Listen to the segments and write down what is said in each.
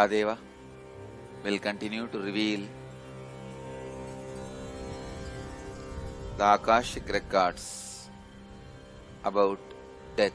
Mahadeva will continue to reveal the Akashic records about death.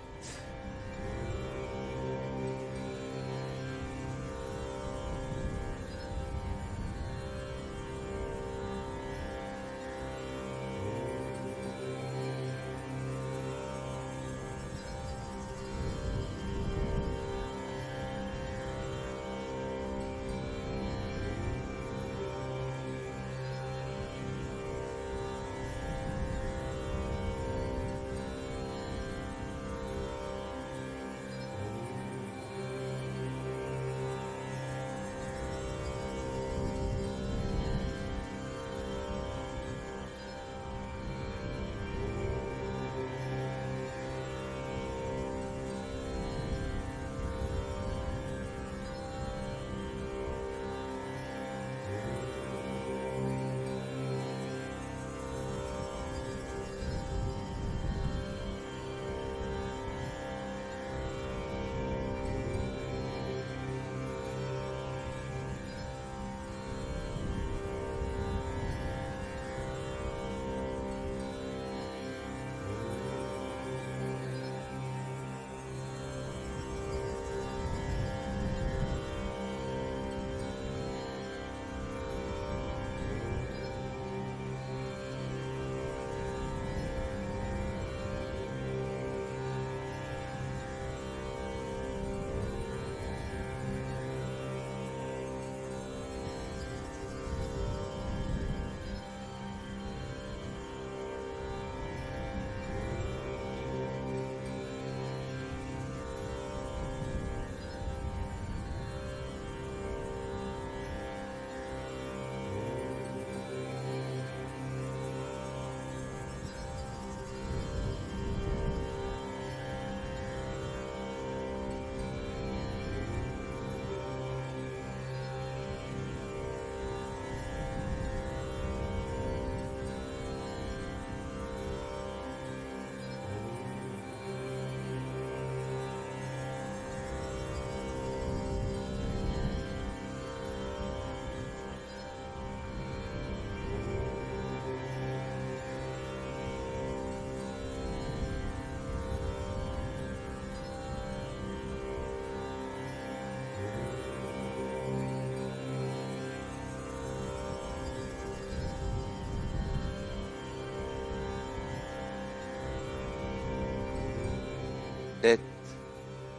Death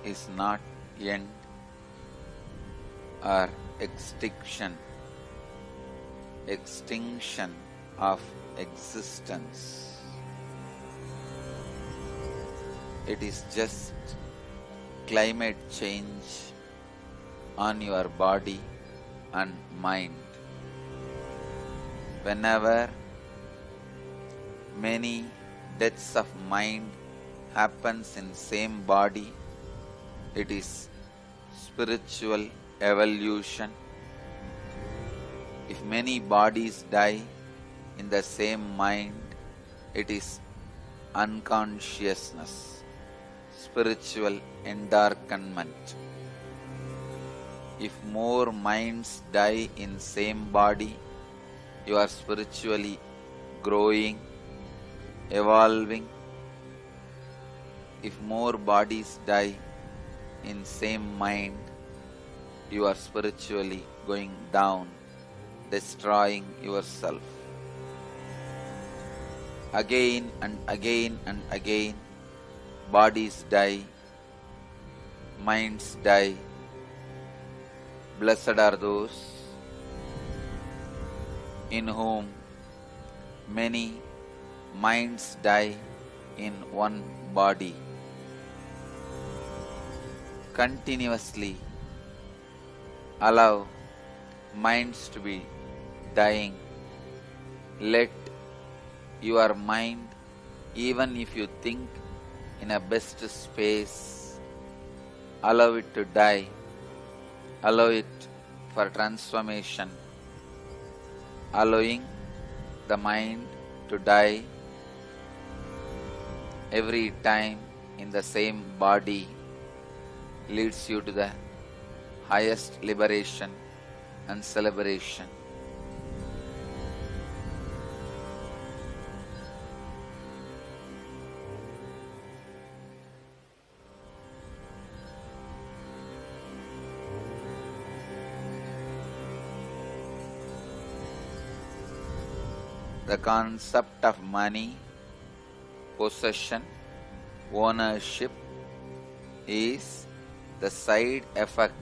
is not end or extinction of existence. It is just climate change on your body and mind. Whenever many deaths of mind happens in same body, it is spiritual evolution. If many bodies die in the same mind, it is unconsciousness, spiritual endarkenment. If more minds die in same body, you are spiritually growing, evolving. If more bodies die in same mind, you are spiritually going down, destroying yourself. Again and again and again, bodies die, minds die. Blessed are those in whom many minds die in one body. Continuously allow minds to be dying. Let your mind, even if you think in a best space, allow it to die. Allow it for transformation. Allowing the mind to die every time in the same body leads you to the highest liberation and celebration. The concept of money, possession, ownership is the side effect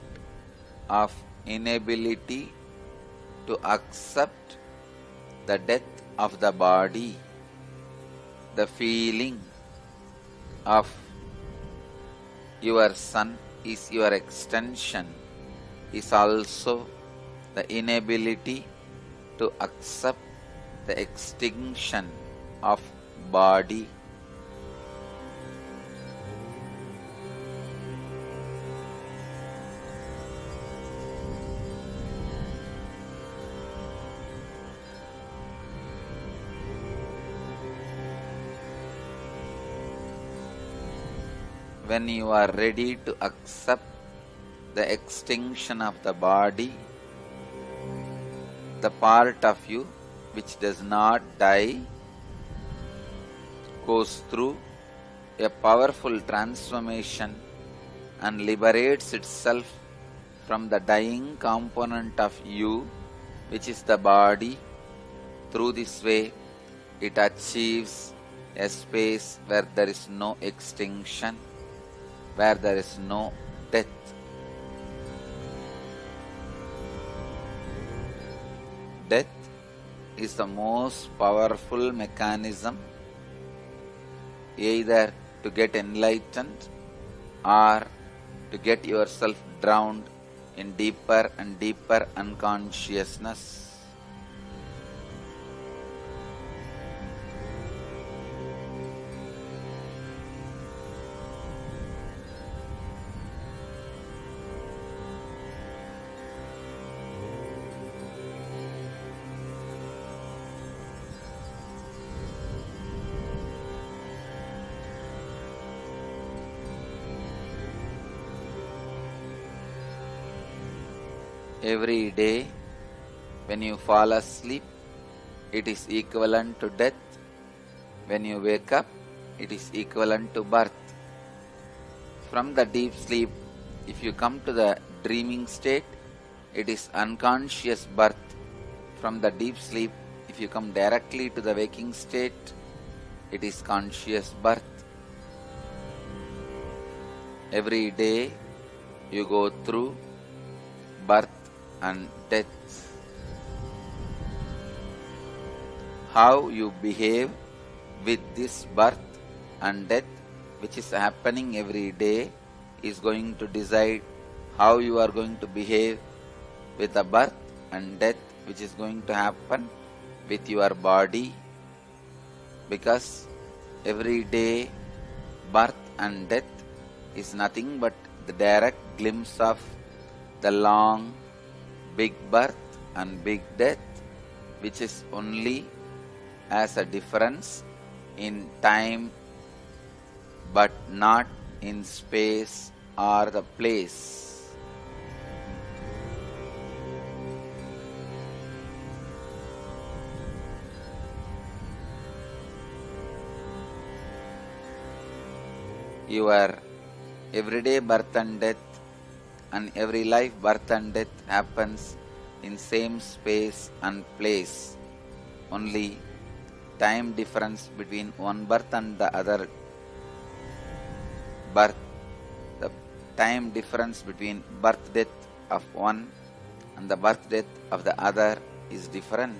of inability to accept the death of the body. The feeling of your son is your extension is also the inability to accept the extinction of body. When you are ready to accept the extinction of the body, the part of you which does not die goes through a powerful transformation and liberates itself from the dying component of you, which is the body. Through this way, it achieves a space where there is no extinction, where there is no death. Death is the most powerful mechanism either to get enlightened or to get yourself drowned in deeper and deeper unconsciousness. Every day, when you fall asleep, it is equivalent to death. When you wake up, it is equivalent to birth. From the deep sleep, if you come to the dreaming state, it is unconscious birth. From the deep sleep, if you come directly to the waking state, it is conscious birth. Every day, you go through birth and death. How you behave with this birth and death which is happening every day is going to decide how you are going to behave with the birth and death which is going to happen with your body, because every day birth and death is nothing but the direct glimpse of the long big birth and big death, which is only as a difference in time but not in space or the place. Your everyday birth and death and every life birth and death happens in same space and place. Only time difference between one birth and the other birth, the time difference between birth death of one and the birth death of the other is different.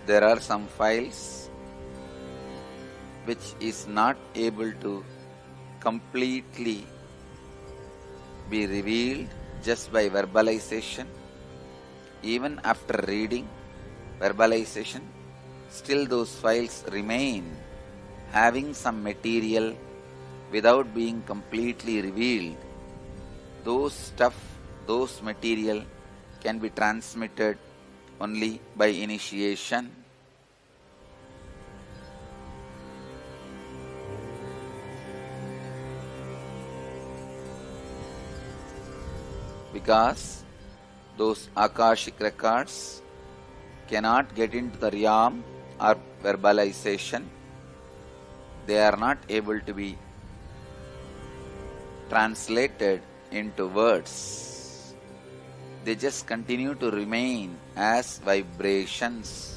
There are some files which is not able to completely be revealed just by verbalization. Even after reading verbalization, still those files remain having some material without being completely revealed. Those stuff, those material can be transmitted only by initiation. Because those Akashic records cannot get into the realm of verbalization, they are not able to be translated into words. They just continue to remain as vibrations.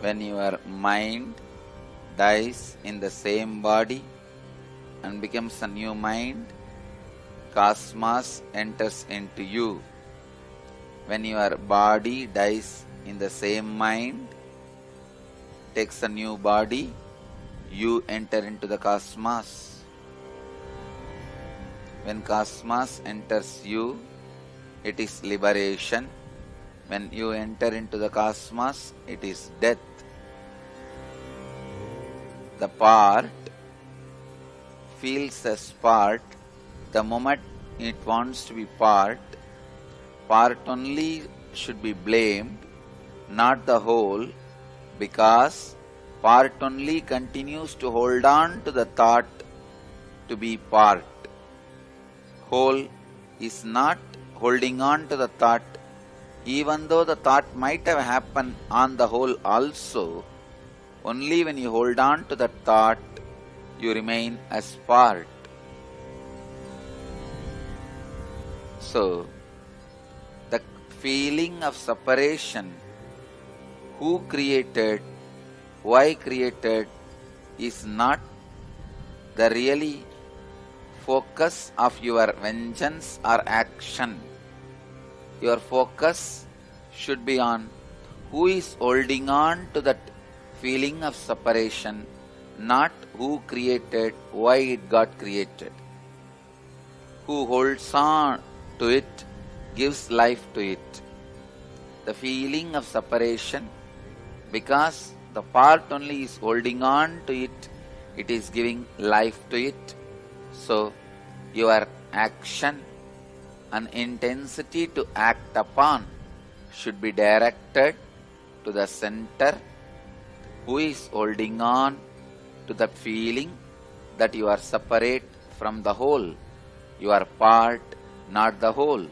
When your mind dies in the same body and becomes a new mind, cosmos enters into you. When your body dies in the same mind, takes a new body, you enter into the cosmos. When cosmos enters you, it is liberation. When you enter into the cosmos, it is death. The part feels as part the moment it wants to be part. Part only should be blamed, not the whole, because part only continues to hold on to the thought to be part. Whole is not holding on to the thought, even though the thought might have happened on the whole also. Only when you hold on to that thought, you remain as part. So, the feeling of separation, who created, why created, is not the really focus of your vengeance or action. Your focus should be on who is holding on to that feeling of separation, not who created, why it got created. Who holds on to it gives life to it. The feeling of separation, because the part only is holding on to it, it is giving life to it. So, your action and intensity to act upon should be directed to the center, who is holding on to the feeling that you are separate from the whole. You are part, not the whole.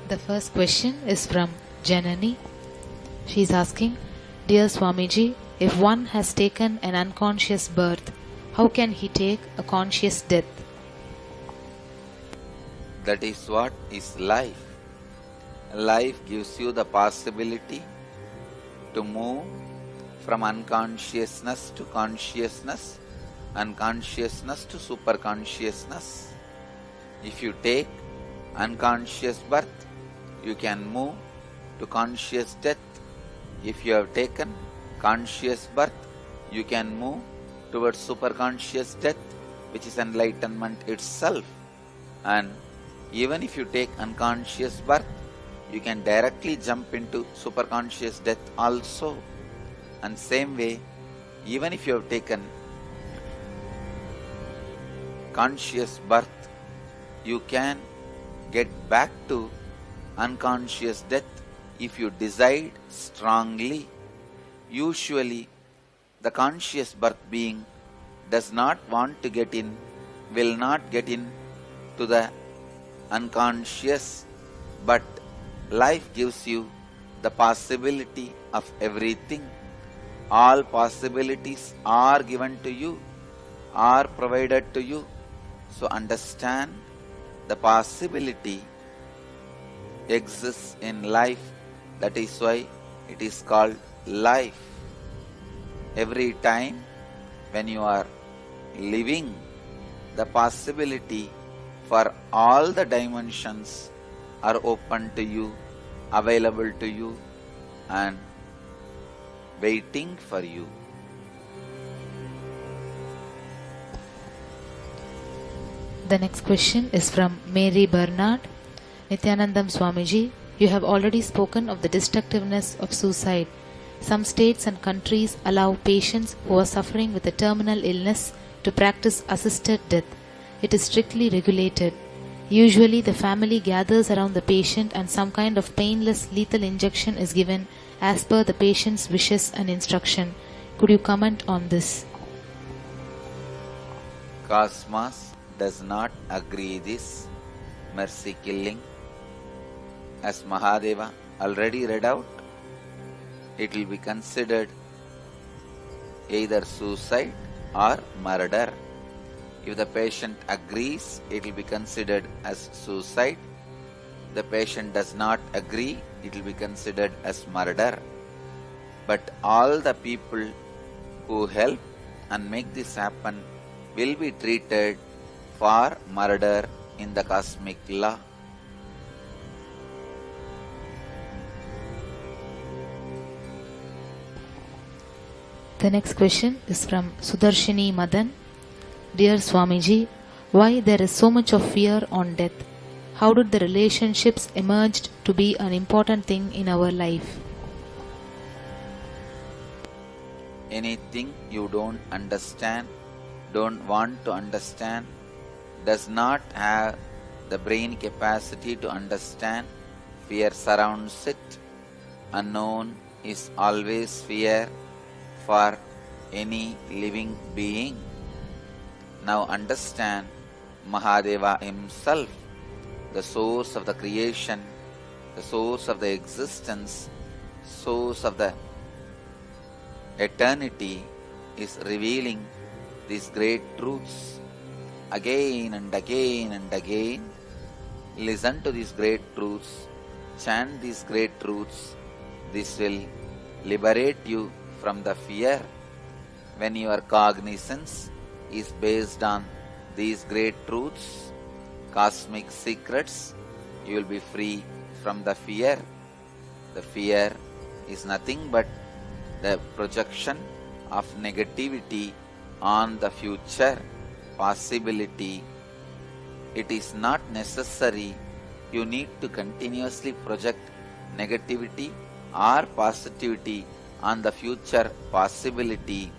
The first question is from Janani. She is asking, Dear Swamiji, if one has taken an unconscious birth, how can he take a conscious death? That is what is life. Life gives you the possibility to move from unconsciousness to consciousness unconsciousness to superconsciousness. If you take unconscious birth, you can move to conscious death. If you have taken conscious birth, you can move towards superconscious death, which is enlightenment itself. And even if you take unconscious birth, you can directly jump into superconscious death also. And same way, even if you have taken conscious birth, you can get back to unconscious death if you decide strongly. Usually, the conscious birth being does not want to get in, will not get in to the unconscious, but life gives you the possibility of everything. All possibilities are given to you, are provided to you. So understand the possibility exists in life. That is why it is called life. Every time when you are living, the possibility for all the dimensions are open to you, available to you, and waiting for you. The next question is from Mary Bernard. Nityanandam Swamiji, you have already spoken of the destructiveness of suicide. Some states and countries allow patients who are suffering with a terminal illness to practice assisted death. It is strictly regulated. Usually the family gathers around the patient and some kind of painless lethal injection is given as per the patient's wishes and instruction. Could you comment on this? Cosmos does not agree this mercy killing. As Mahadeva already read out, it will be considered either suicide or murder. If the patient agrees, it will be considered as suicide. The patient does not agree, it will be considered as murder. But all the people who help and make this happen will be treated for murder in the cosmic law. The next question is from Sudarshini Madan. Dear Swamiji, why there is so much of fear on death? How did the relationships emerged to be an important thing in our life? Anything you don't understand, don't want to understand, does not have the brain capacity to understand, fear surrounds it. Unknown is always fear for any living being. Now understand Mahadeva himself, the source of the creation, the source of the existence, source of the eternity, is revealing these great truths again and again and again. Listen to these great truths, chant these great truths. This will liberate you from the fear. When your cognizance is based on these great truths, cosmic secrets, you will be free from the fear. The fear is nothing but the projection of negativity on the future possibility. It is not necessary you need to continuously project negativity or positivity on the future possibility.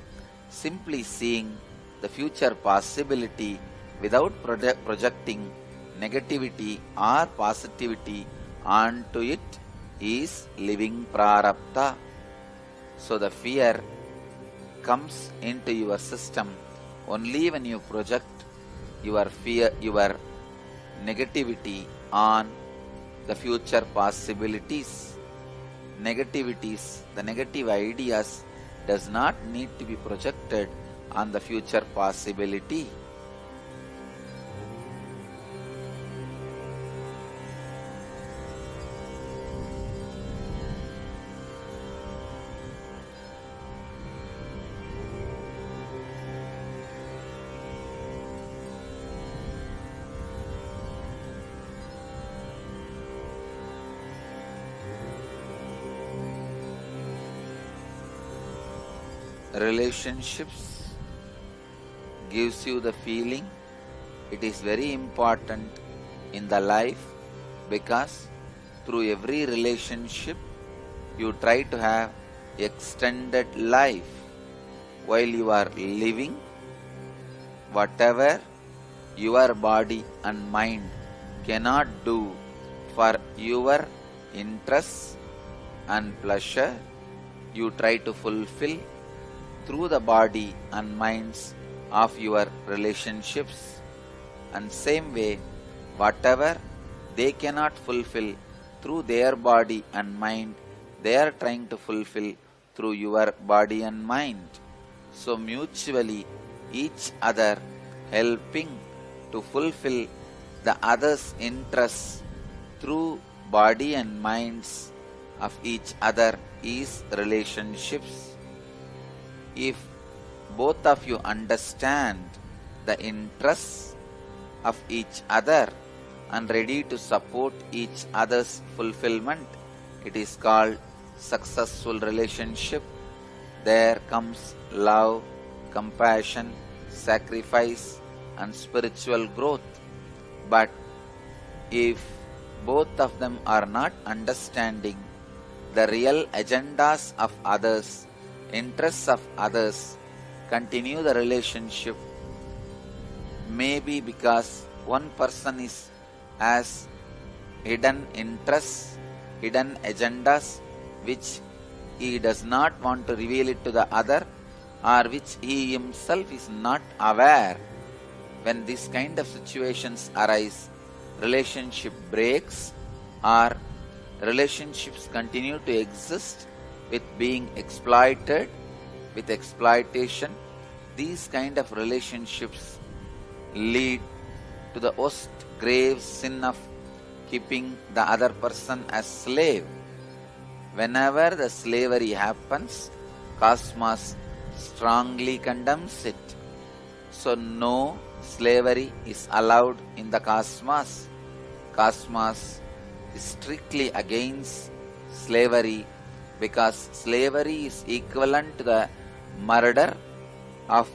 Simply seeing the future possibility without projecting negativity or positivity onto it is living prarabdha. So the fear comes into your system only when you project your fear, your negativity on the future possibilities. Negativities, the negative ideas does not need to be projected on the future possibility. relationships gives you the feeling it is very important in the life, because through every relationship you try to have extended life while you are living. Whatever your body and mind cannot do for your interests and pleasure, you try to fulfill through the body and minds of your relationships. And same way, whatever they cannot fulfill through their body and mind, they are trying to fulfill through your body and mind. So mutually each other helping to fulfill the other's interests through body and minds of each other is relationships. If both of you understand the interests of each other and ready to support each other's fulfillment, it is called successful relationship. There comes love, compassion, sacrifice and spiritual growth. But if both of them are not understanding the real agendas of others, interests of others, continue the relationship, maybe because one person has hidden interests, hidden agendas which he does not want to reveal it to the other, or which he himself is not aware. When this kind of situations arise, relationship breaks or relationships continue to exist with being exploited, with exploitation. These kind of relationships lead to the most grave sin of keeping the other person as slave. Whenever the slavery happens, cosmos strongly condemns it. So no slavery is allowed in the cosmos. Cosmos is strictly against slavery, because slavery is equivalent to the murder of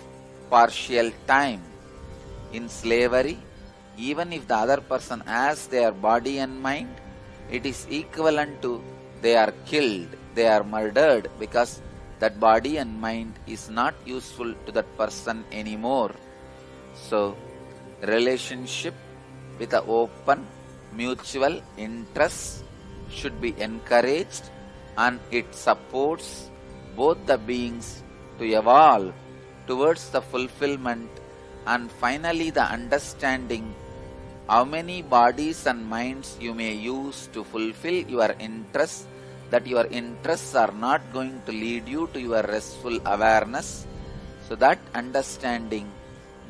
partial time. In slavery, even if the other person has their body and mind, it is equivalent to they are killed, they are murdered, because that body and mind is not useful to that person anymore. So, relationship with an open, mutual interest should be encouraged, and it supports both the beings to evolve towards the fulfillment and finally the understanding how many bodies and minds you may use to fulfill your interests, that your interests are not going to lead you to your restful awareness. So that understanding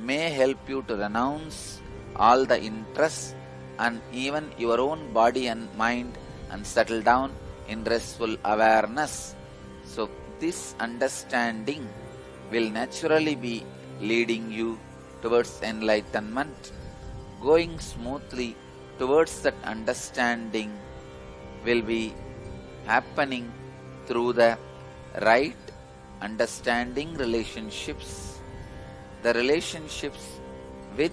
may help you to renounce all the interests and even your own body and mind and settle down in restful awareness. So this understanding will naturally be leading you towards enlightenment. Going smoothly towards that understanding will be happening through the right understanding relationships. The relationships with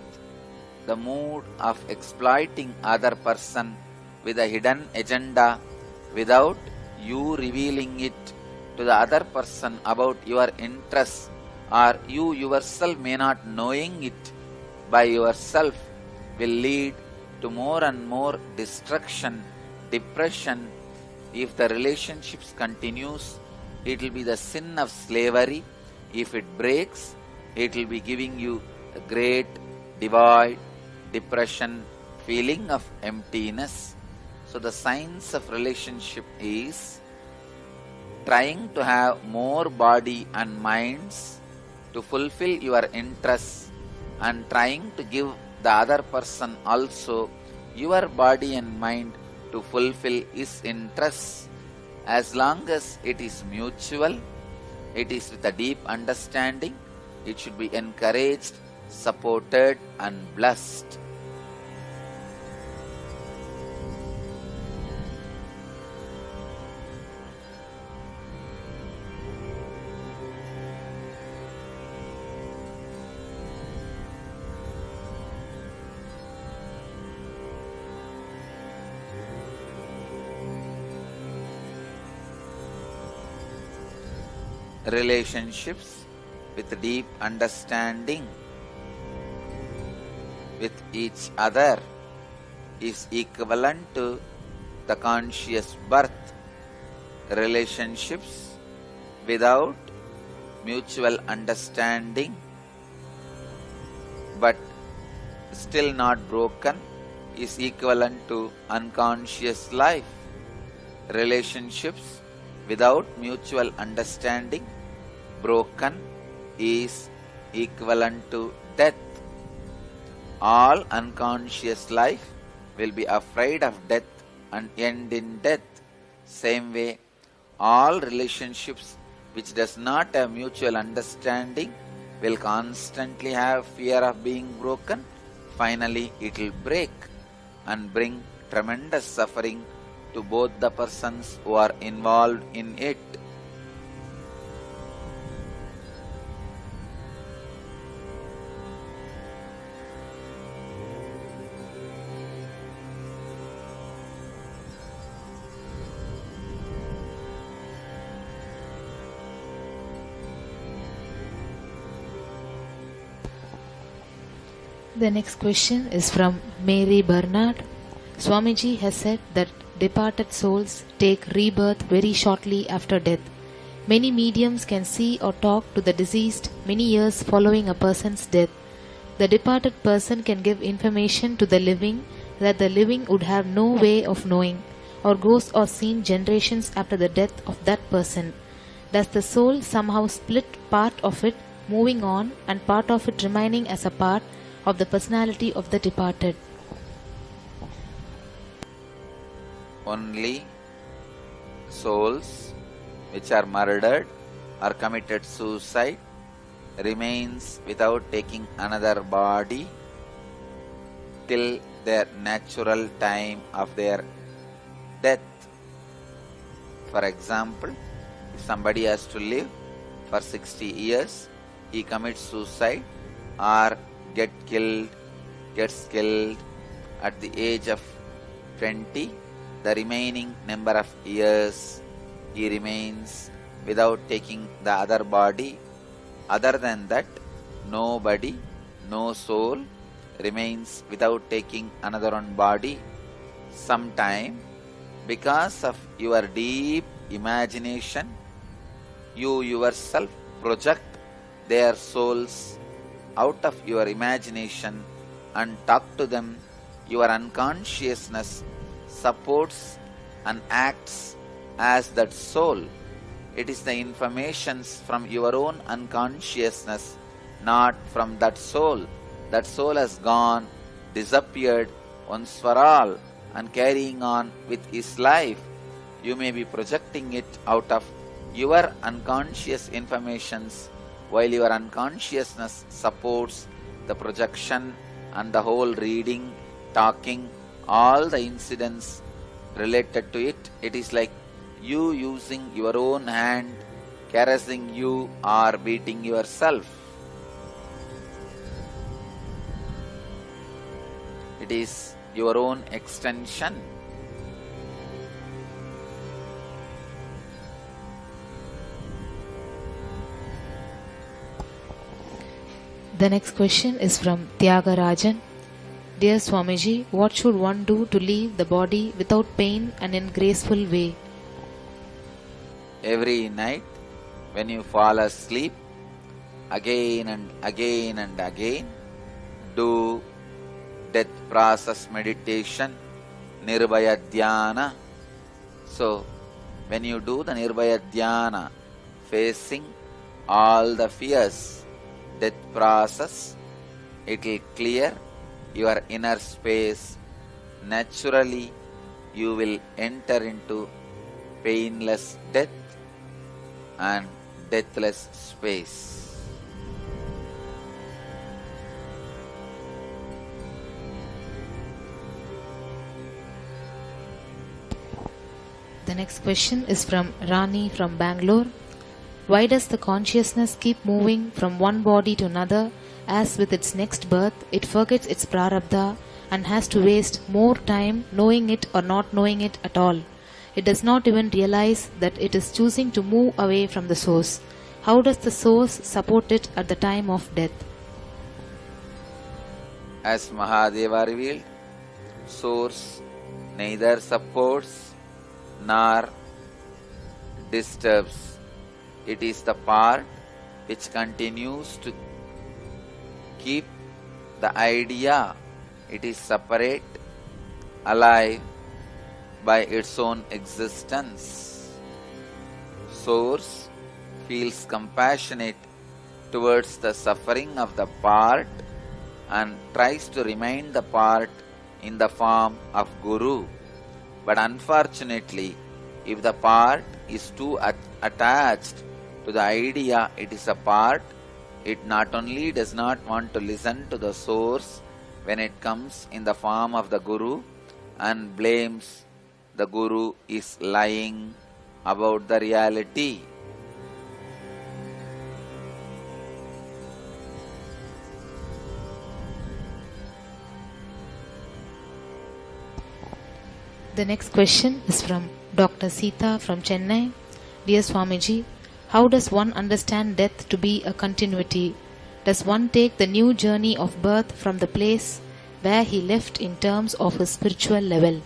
the mood of exploiting other person with a hidden agenda without you revealing it to the other person about your interests, or you yourself may not knowing it by yourself, will lead to more and more destruction, depression. If the relationships continues, it will be the sin of slavery. If it breaks, it will be giving you a great divide, depression, feeling of emptiness. So the science of relationship is trying to have more body and minds to fulfill your interests, and trying to give the other person also your body and mind to fulfill his interests. As long as it is mutual, it is with a deep understanding, it should be encouraged, supported and blessed. relationships with deep understanding with each other is equivalent to the conscious birth. Relationships without mutual understanding but still not broken is equivalent to unconscious life. Relationships without mutual understanding broken is equivalent to death. All unconscious life will be afraid of death and end in death. Same way, all relationships which does not have mutual understanding will constantly have fear of being broken. Finally, it will break and bring tremendous suffering to both the persons who are involved in it. The next question is from Mary Bernard. Swamiji has said that departed souls take rebirth very shortly after death. Many mediums can see or talk to the deceased many years following a person's death. The departed person can give information to the living that the living would have no way of knowing, or goes or seen generations after the death of that person. Does the soul somehow split part of it moving on and part of it remaining as a part of the personality of the departed? Only souls which are murdered or committed suicide remains without taking another body till their natural time of their death. For example, if somebody has to live for 60 years, he commits suicide or gets killed at the age of 20, the remaining number of years he remains without taking the other body. Other than that, nobody, no soul remains without taking another one body. Sometime, because of your deep imagination, you yourself project their souls out of your imagination and talk to them. Your unconsciousness supports and acts as that soul. It is the informations from your own unconsciousness, not from that soul. That soul has gone, disappeared once for all and carrying on with his life. You may be projecting it out of your unconscious informations, while your unconsciousness supports the projection and the whole reading, talking, all the incidents related to it. It is like you using your own hand, caressing you or beating yourself. It is your own extension. The next question is from Tyagarajan. Dear Swamiji, what should one do to leave the body without pain and in graceful way? Every night when you fall asleep, again and again and again, do death process meditation, Nirbhaya Dhyana. So, when you do the Nirbhaya Dhyana, facing all the fears, death process, it will clear your inner space. Naturally, you will enter into painless death and deathless space. The next question is from Rani from Bangalore. Why does the consciousness keep moving from one body to another, as with its next birth it forgets its prarabdha and has to waste more time knowing it or not knowing it at all? It does not even realize that it is choosing to move away from the source. How does the source support it at the time of death? As Mahadeva revealed, source neither supports nor disturbs. It is the part which continues to keep the idea it is separate, alive by its own existence. Source feels compassionate towards the suffering of the part and tries to remind the part in the form of Guru. But unfortunately, if the part is too attached to the idea it is a part, it not only does not want to listen to the source when it comes in the form of the Guru and blames the Guru is lying about the reality. The next question is from Dr. Sita from Chennai. Dear Swamiji, how does one understand death to be a continuity? Does one take the new journey of birth from the place where he left in terms of his spiritual level?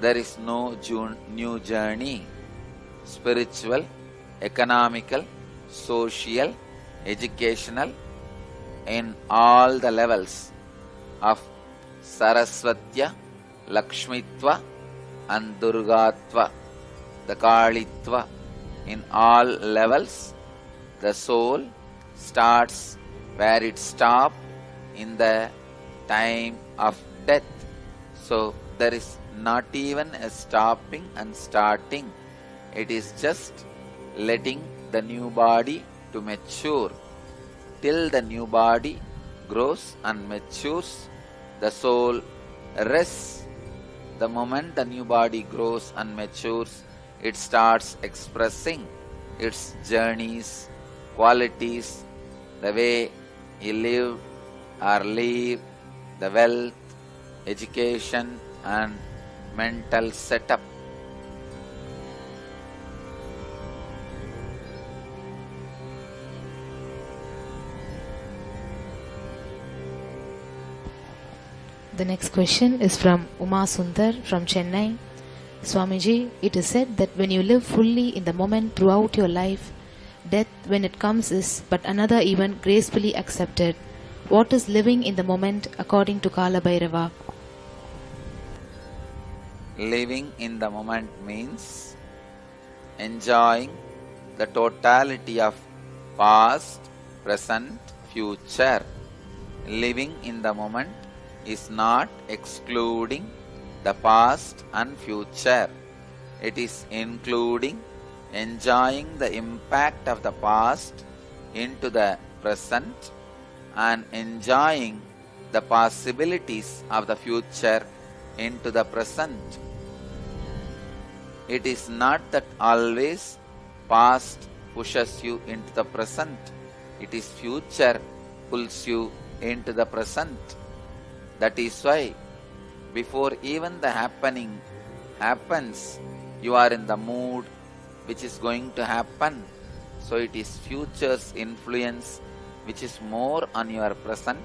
There is no new journey. Spiritual, economical, social, educational, in all the levels of Saraswatya, Lakshmitva and Durgatva, the Kalitva, in all levels, the soul starts where it stopped in the time of death. So there is not even a stopping and starting. It is just letting the new body to mature. Till the new body grows and matures, the soul rests. The moment the new body grows and matures, it starts expressing its journeys, qualities, the way he lived or live, the wealth, education and mental setup. The next question is from Uma Sundar from Chennai. Swamiji, it is said that when you live fully in the moment throughout your life, death when it comes is but another event gracefully accepted. What is living in the moment according to Kala Bhairava? Living in the moment means enjoying the totality of past, present, future. Living in the moment is not excluding the past and future. It is including enjoying the impact of the past into the present and enjoying the possibilities of the future into the present. It is not that always past pushes you into the present. It is future pulls you into the present. That is why before even the happening happens, you are in the mood which is going to happen. So it is future's influence which is more on your present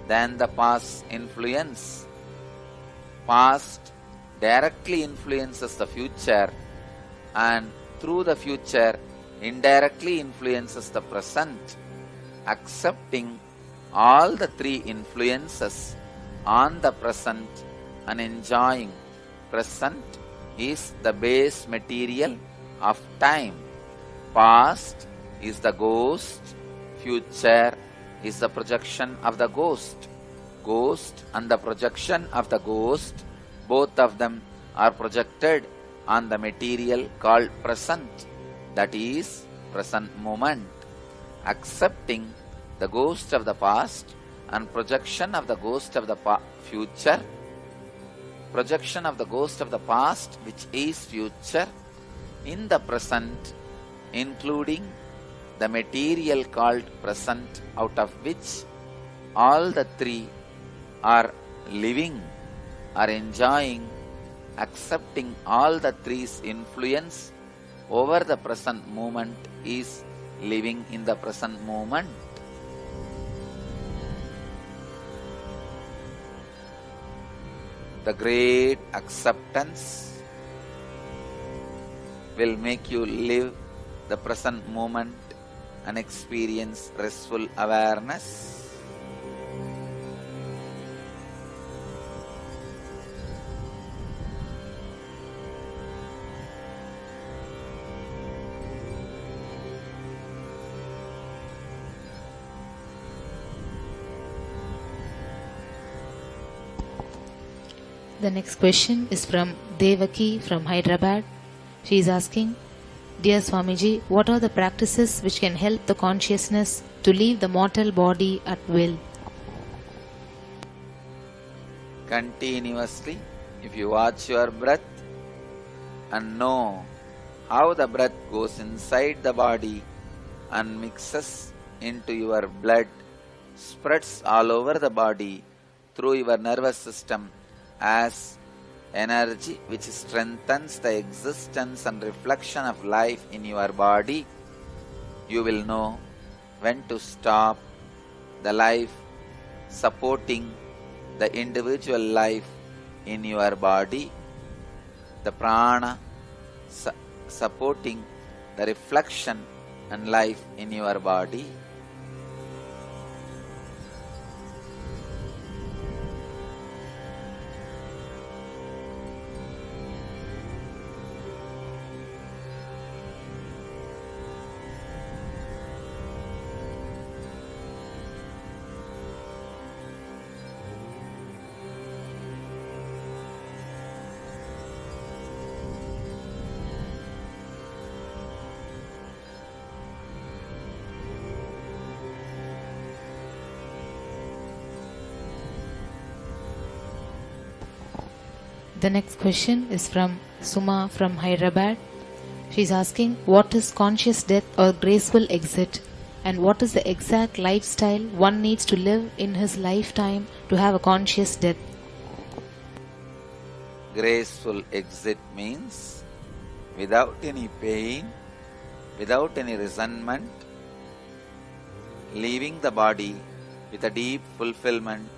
than the past influence. Past directly influences the future and through the future indirectly influences the present. Accepting all the three influences on the present and enjoying present is the base material of time. Past is the ghost, future is the projection of the ghost. Ghost and the projection of the ghost, both of them are projected on the material called present, that is present moment. Accepting the ghost of the past and projection of the ghost of the future, projection of the ghost of the past which is future in the present, including the material called present, out of which all the three are living, are enjoying, accepting all the three's influence over the present moment is living in the present moment. The great acceptance will make you live the present moment and experience restful awareness. The next question is from Devaki from Hyderabad. She is asking, Dear Swamiji, what are the practices which can help the consciousness to leave the mortal body at will? Continuously, if you watch your breath and know how the breath goes inside the body and mixes into your blood, spreads all over the body through your nervous system as energy which strengthens the existence and reflection of life in your body, you will know when to stop the life supporting the individual life in your body, the prana supporting the reflection and life in your body. The next question is from Suma from Hyderabad. She is asking, what is conscious death or graceful exit, and what is the exact lifestyle one needs to live in his lifetime to have a conscious death? Graceful exit means without any pain, without any resentment, leaving the body with a deep fulfillment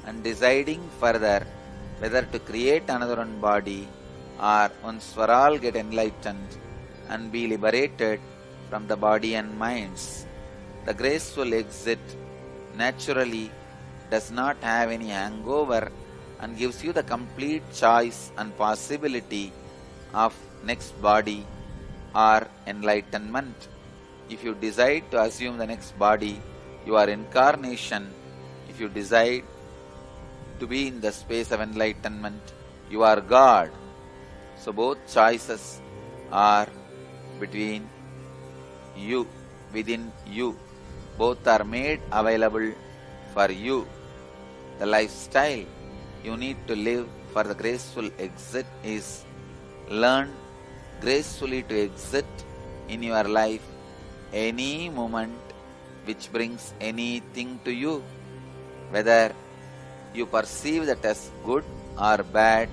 and deciding further whether to create another one body or once for all get enlightened and be liberated from the body and minds. The graceful exit naturally does not have any hangover and gives you the complete choice and possibility of next body or enlightenment. If you decide to assume the next body, your incarnation, if you decide to be in the space of enlightenment, you are God. So both choices are between you, within you. Both are made available for you. The lifestyle you need to live for the graceful exit is learn gracefully to exit in your life any moment which brings anything to you, whether you perceive that as good or bad.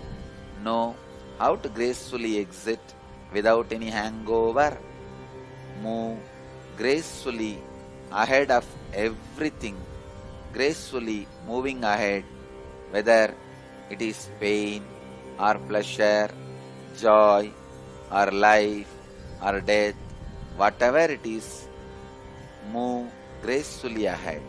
Know how to gracefully exit without any hangover. Move gracefully ahead of everything, gracefully moving ahead, whether it is pain or pleasure, joy or life or death, whatever it is, move gracefully ahead.